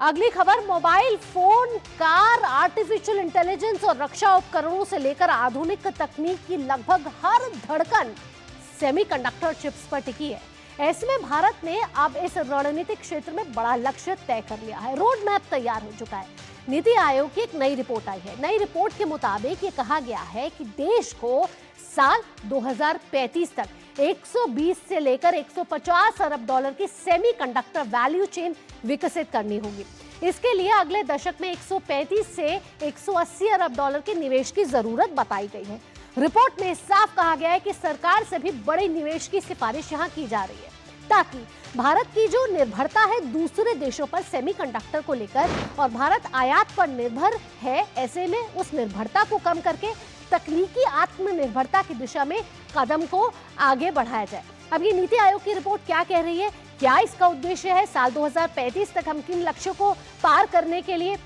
अगली खबर, mobile phone, car, artificial intelligence और रक्षा उपकरणों से लेकर आधुनिक तकनीक की लगभग हर धड़कन सेमीकंडक्टर चिप्स पर टिकी है। ऐसे में भारत ने अब इस रणनीतिक क्षेत्र में बड़ा लक्ष्य तय कर लिया है। रोड मैप तैयार हो चुका है। नीति आयोग की एक नई रिपोर्ट आई है। नई रिपोर्ट के मुताबिक ये कहा गया है कि देश को साल 2035 तक 120 से लेकर 150 अरब डॉलर की सेमीकंडक्टर वैल्यू चेन विकसित करनी होगी। इसके लिए अगले दशक में 135 से 180 अरब डॉलर के निवेश की जरूरत बताई गई है। रिपोर्ट में साफ कहा गया है कि सरकार से भी बड़े निवेश की सिफारिश यहां की जा रही है, ताकि भारत की जो निर्भरता है दूसरे देशों पर सेमीकंडक्टर को लेकर, और भारत आयात पर निर्भर है, ऐसे में उस निर्भरता को कम करके तकनीकी आत्मनिर्भरता की दिशा में कदम को आगे बढ़ाया जाए। अब ये नीति आयोग की रिपोर्ट क्या कह रही है, क्या इसका उद्देश्य है, साल 2035 तक हम किन लक्ष्यों को पार करने के लिए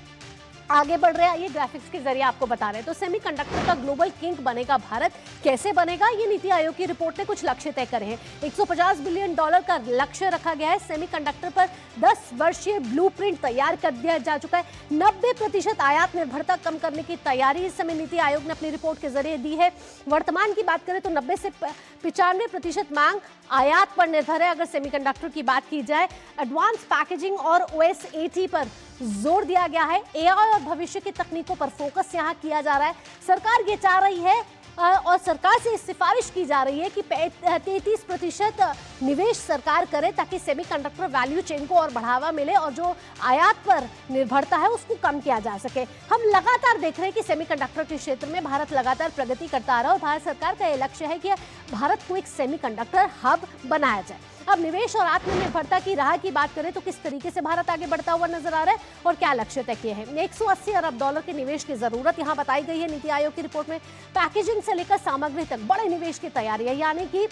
आगे बढ़ रहे हैं, ये ग्राफिक्स के जरिए आपको बता रहे हैं। तो सेमीकंडक्टर का ग्लोबल किंग बनेगा भारत, कैसे बनेगा, ये नीति आयोग की रिपोर्ट ने कुछ लक्ष्य तय करे हैं। 150 बिलियन डॉलर का लक्ष्य रखा गया है। सेमीकंडक्टर पर 10 वर्षीय ब्लूप्रिंट तैयार कर दिया जा चुका है। 90% आयात निर्भरता कम करने की तैयारी इस समय नीति आयोग ने अपनी रिपोर्ट के जरिए दी है। वर्तमान की बात करें तो 90 से 95% मांग आयात पर निर्भर है। अगर सेमीकंडक्टर की बात की जाए, एडवांस पैकेजिंग और OS80 पर जोर दिया गया है। AI और भविष्य की तकनीकों पर फोकस यहां किया जा रहा है। सरकार ये चाह रही है और सरकार से सिफारिश की जा रही है कि 33% निवेश सरकार करे, ताकि सेमीकंडक्टर वैल्यू चेन को और बढ़ावा मिले और जो आयात पर निर्भरता है उसको कम किया जा सके। हम लगातार देख रहे हैं कि सेमीकंडक्टर के क्षेत्र में भारत लगातार प्रगति करता आ रहा है और भारत सरकार का यह लक्ष्य है कि भारत को एक सेमीकंडक्टर हब बनाया जाए। अब निवेश और आत्मनिर्भरता की राह की बात करें तो किस तरीके से भारत आगे बढ़ता हुआ नजर आ रहा है और क्या लक्ष्य तय किए हैं। 180 अरब डॉलर के निवेश की जरूरत यहां बताई गई है नीति आयोग की रिपोर्ट में। पैकेजिंग से लेकर सामग्री तक बड़े निवेश की तैयारी है, यानी कि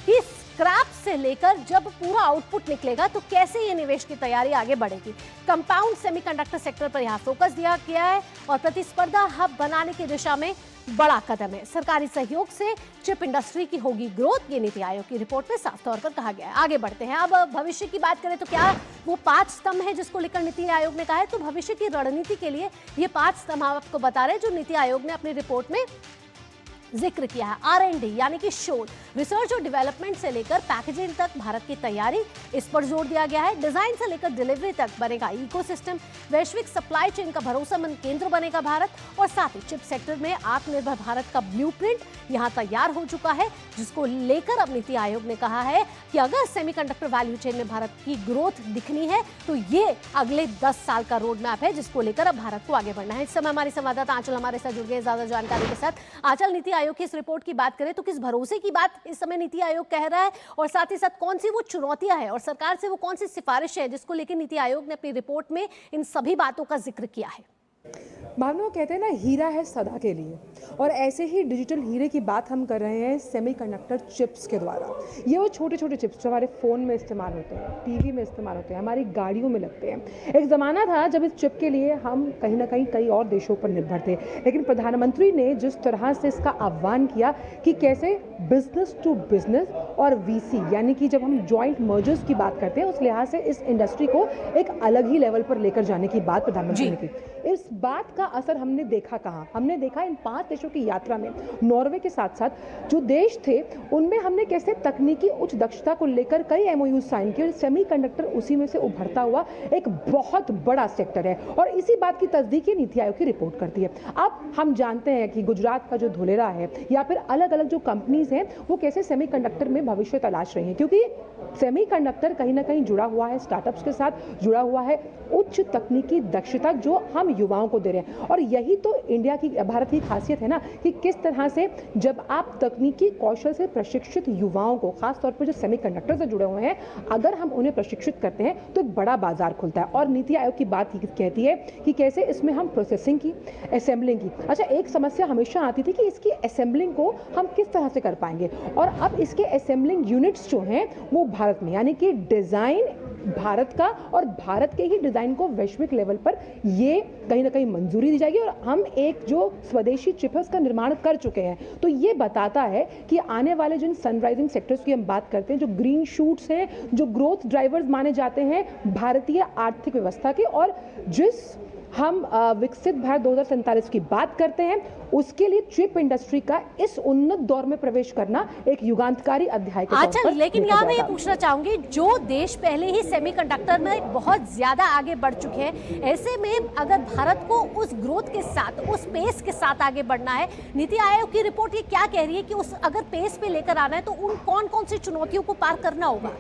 स्क्रैप से लेकर जब पूरा आउटपुट निकलेगा तो कैसे ये निवेश की तैयारी आगे बढ़ेगी। कंपाउंड सेमीकंडक्टर सेक्टर पर यहाँ फोकस दिया गया है और प्रतिस्पर्धा हब बनाने की दिशा में बड़ा कदम है। सरकारी सहयोग से चिप इंडस्ट्री की होगी ग्रोथ, ये नीति आयोग की रिपोर्ट में साफ तौर पर कहा गया है। आगे बढ़ते हैं। अब भविष्य की बात करें तो क्या वो 5 स्तंभ है जिसको लेकर नीति आयोग ने कहा है, तो भविष्य की रणनीति के लिए ये 5 स्तंभ आपको बता रहे हैं जो नीति आयोग ने अपनी रिपोर्ट में जिक्र किया है। R&D यानी कि शोध, रिसर्च और डेवलपमेंट से लेकर पैकेजिंग तक भारत की तैयारी, इस पर जोर दिया गया है। डिजाइन से लेकर डिलीवरी तक बनेगा इकोसिस्टम, वैश्विक सप्लाई चेन का भरोसेमंद केंद्र बनेगा भारत, और साथ ही चिप सेक्टर में आत्मनिर्भर भारत का ब्लूप्रिंट यहां तैयार हो चुका है, जिसको लेकर अब नीति आयोग ने कहा है कि अगर सेमीकंडक्टर वैल्यू चेन में भारत की ग्रोथ दिखनी है तो ये अगले 10 साल का रोड मैप है, जिसको लेकर अब भारत को आगे बढ़ना है। इस समय हमारी संवाददाता आंचल हमारे साथ जुड़ गए ज्यादा जानकारी के साथ। आंचल, नीति आयोग की इस रिपोर्ट की बात करें तो किस भरोसे की बात इस समय नीति आयोग कह रहा है, और साथ ही साथ कौन सी वो चुनौतियां हैं और सरकार से वो कौन सी सिफारिश है जिसको लेकर नीति आयोग ने अपनी रिपोर्ट में इन सभी बातों का जिक्र किया है। भावना, कहते हैं ना, हीरा है सदा के लिए, और ऐसे ही डिजिटल हीरे की बात हम कर रहे हैं सेमीकंडक्टर चिप्स के द्वारा। ये वो छोटे छोटे चिप्स जो हमारे फ़ोन में इस्तेमाल होते हैं, टीवी में इस्तेमाल होते हैं, हमारी गाड़ियों में लगते हैं। एक ज़माना था जब इस चिप के लिए हम कहीं ना कहीं कई और देशों पर निर्भर थे, लेकिन प्रधानमंत्री ने जिस तरह से इसका आह्वान किया कि कैसे बिजनेस टू बिजनेस और VC यानी कि जब हम जॉइंट मर्जर्स की बात करते हैं, उस लिहाज से इस इंडस्ट्री को एक अलग ही लेवल पर लेकर जाने की बात प्रधानमंत्री ने की। इस बात का असर हमने देखा कहाँ? हमने देखा इन 5 देशों की यात्रा में। नॉर्वे के साथ साथ जो देश थे उनमें हमने कैसे तकनीकी उच्च दक्षता को लेकर कई MOU साइन किए। सेमीकंडक्टर उसी में से उभरता हुआ एक बहुत बड़ा सेक्टर है, और इसी बात की तस्दीक ये नीति आयोग की रिपोर्ट करती है। अब हम जानते हैं कि गुजरात का जो धुलेरा है या फिर अलग अलग जो कंपनीज हैं वो कैसे सेमीकंडक्टर में भविष्य तलाश रही हैं, क्योंकि सेमीकंडक्टर कहीं ना कहीं जुड़ा हुआ है स्टार्टअप्स के साथ, जुड़ा हुआ है उच्च तकनीकी दक्षता जो हम युवाओं को दे रहे हैं। और यही तो इंडिया की, भारत की खासियत है ना, कि किस तरह से जब आप तकनीकी कौशल से प्रशिक्षित युवाओं को, खासतौर पर जो सेमीकंडक्टर से जुड़े हुए हैं, अगर हम उन्हें प्रशिक्षित करते हैं तो एक बड़ा बाजार खुलता है। और नीति आयोग की बात कहती है कि कैसे इसमें हम प्रोसेसिंग की, असेंबलिंग की। अच्छा, एक समस्या हमेशा आती थी कि इसकी असेंबलिंग को हम किस तरह से कर पाएंगे, और अब इसके असेंबलिंग यूनिट्स जो हैं वो भारत में, यानी कि डिजाइन भारत का और भारत के ही डिज़ाइन को वैश्विक लेवल पर ये कहीं ना कहीं मंजूरी दी जाएगी। और हम एक जो स्वदेशी चिप है उसका निर्माण कर चुके हैं। तो ये बताता है कि आने वाले जिन सनराइजिंग सेक्टर्स की हम बात करते हैं, जो ग्रीन शूट्स हैं, जो ग्रोथ ड्राइवर्स माने जाते हैं भारतीय आर्थिक व्यवस्था के, और जिस हम विकसित भारत 2047 की बात करते हैं, उसके लिए चिप इंडस्ट्री का इस उन्नत दौर में प्रवेश करना एक युगांतकारी अध्याय के तौर अच्छा, पर लेकिन देखा यहाँ मैं ये जाएगा। पूछना चाहूंगी, जो देश पहले ही सेमीकंडक्टर में बहुत ज्यादा आगे बढ़ चुके हैं, ऐसे में अगर भारत को उस ग्रोथ के साथ, उस पेस के साथ आगे बढ़ना है, नीति आयोग की रिपोर्ट ये क्या कह रही है कि उस अगर पेस पे लेकर आना है तो उन कौन कौन सी चुनौतियों को पार करना होगा?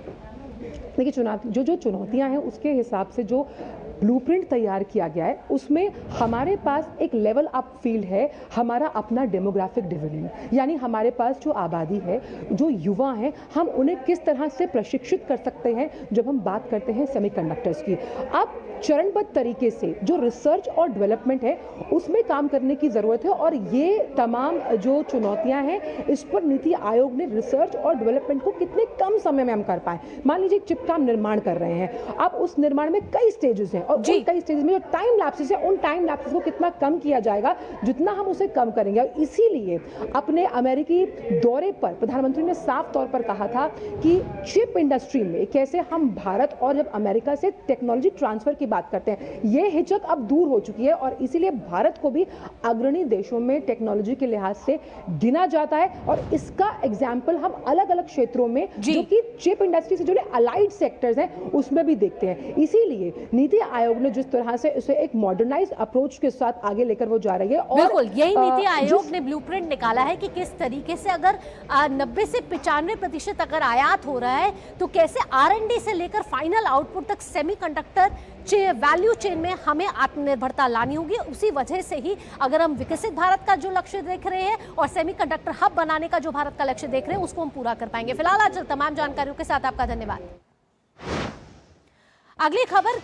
देखिए, जो चुनौतियां हैं उसके हिसाब से जो ब्लूप्रिंट तैयार किया गया है उसमें हमारे पास एक लेवल अप फील्ड है, हमारा अपना डेमोग्राफिक डिविडेंड, यानी हमारे पास जो आबादी है, जो युवा हैं, हम उन्हें किस तरह से प्रशिक्षित कर सकते हैं जब हम बात करते हैं सेमीकंडक्टर्स की। अब चरणबद्ध तरीके से जो रिसर्च और डेवलपमेंट है उसमें काम करने की ज़रूरत है, और ये तमाम जो चुनौतियां हैं इस पर नीति आयोग ने रिसर्च और डेवलपमेंट को कितने कम समय में हम कर पाए। मान लीजिए चिप का हम निर्माण कर रहे हैं, अब उस निर्माण में कई स्टेजेस हैं, और उन कई स्टेजेस में जो टाइम लैप्सेस है, उन टाइम लैप्सेस को कितना कम किया जाएगा, जितना हम उसे कम करेंगे। और इसीलिए अपने अमेरिकी दौरे पर प्रधानमंत्री ने साफ तौर पर कहा था कि चिप इंडस्ट्री में कैसे हम भारत और जब अमेरिका से टेक्नोलॉजी ट्रांसफर की बात करते हैं, ये हिचक अब दूर हो चुकी है, और इसीलिए भारत को भी अग्रणी देशों में टेक्नोलॉजी के लिहाज से गिना जाता है। और इसका एग्जाम्पल हम अलग अलग क्षेत्रों में जो कि चिप इंडस्ट्री से जुड़े अलाइड सेक्टर्स हैं उसमें भी देखते हैं। इसीलिए नीति आयोग ने जिस तरह से इसे एक मॉडर्नाइज अप्रोच के साथ आगे लेकर वो जा रही है, और बिल्कुल यही नीति आयोग ने ब्लूप्रिंट निकाला है कि किस तरीके से अगर 90 से 95% अगर आयात हो रहा है तो कैसे R&D से लेकर फाइनल आउटपुट तक सेमीकंडक्टर वैल्यू चेन में हमें आत्मनिर्भरता लानी होगी। उसी वजह से ही अगर हम विकसित भारत का जो लक्ष्य देख रहे हैं और सेमीकंडक्टर हब बनाने का जो भारत का लक्ष्य देख रहे हैं उसको हम पूरा कर पाएंगे। फिलहाल आज तमाम जानकारियों के साथ आपका धन्यवाद। अगली खबर